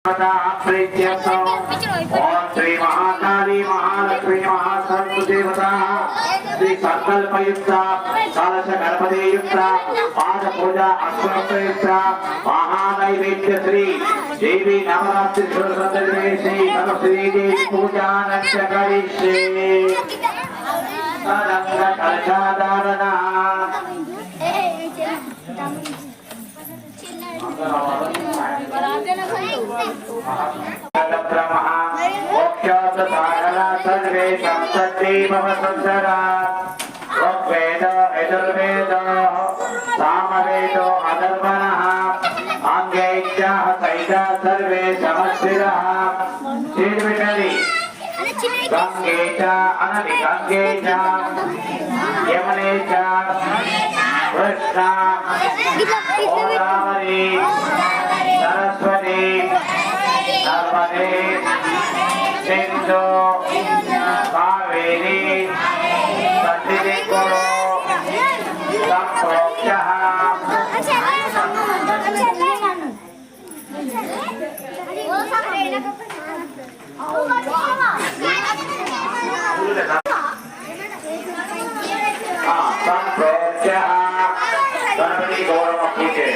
ओम श्री महाकाली महालक्ष्मी महासर्वदेवता श्री संकल्पयुक्त कलश गणपतियुक्त पाद पूजा अष्टोत्तरयुक्त महानैवेद्य श्री देवी नवरात्रि श्री सरस्वती देवी पूजा करिष्ये तरंग कलशाधारणा सर्वे संसत्ति भवसंसरा ऋग्वेद यजुर्वेद सामवेद अधर्वणः अंगैश्चाः सैता सर्वे समस्तिरः श्रीविष्णुः गंगे च अनदि गंगे च यमुने च कृष्णा गोदावरी सरस्वती नर्मदे सिंधु कावेरी सन्निधि कुरु संप्रोक्ष्यः गणपति गौरव कीजिए।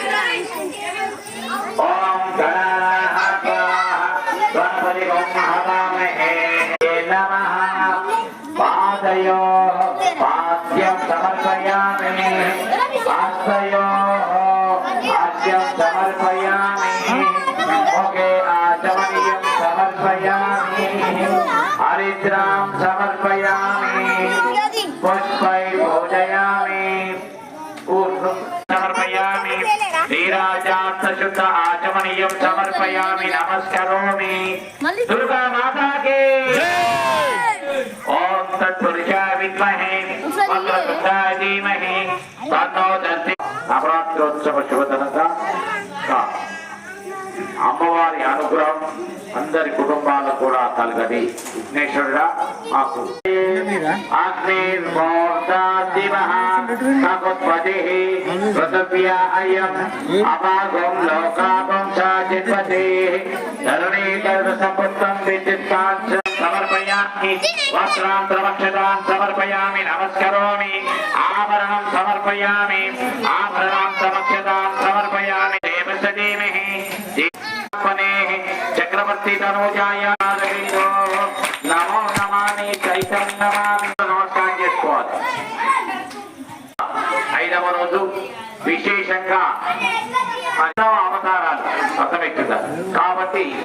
ओम गणपति हवामहे नमः। पादयोः पाद्यं समर्पयामि हस्तयोः आद्यं समर्पयामि मुखे आचमनीयं समर्पयामि हरिद्रां समर्पयामि पुष्पै पूजयामि समर्पयामि नीराजात शुद्ध आचमनीयं समर्पयामि नमस्करोमि दुर्गा माता के ओम तत्पुरुषाय विद्महे वक्रतुण्डाय धीमहि तन्नो दन्ति नवरात्रोत्सव శుభదినంగా అమ్మవారి అనుగ్రహం అందరి కుటుంబాలకు కూడా కలగని విఘ్నేశ్వరుడా మాకు అగ్నిర్మోర్ధాదివః అభాగం లోకాభం సాజిపతే ధరణీకరణ సంపత్తం విద్యుత్కాంచ సమర్పయామి వస్త్రాంతరవక్షతాం సమర్పయామి నమస్కరోమి ఆభరణం సమర్పయామి ఆభరణాం సమక్షతాం సమర్పయామి దేవసదేమహి చక్రవర్తి తనూజాయ నమో నమామి చైతన్యమామి నమస్కారం చేసుకోవాలి. 5వ రోజు విశేషంగా అవతారాలు అర్థమవుతుందా కాబట్టి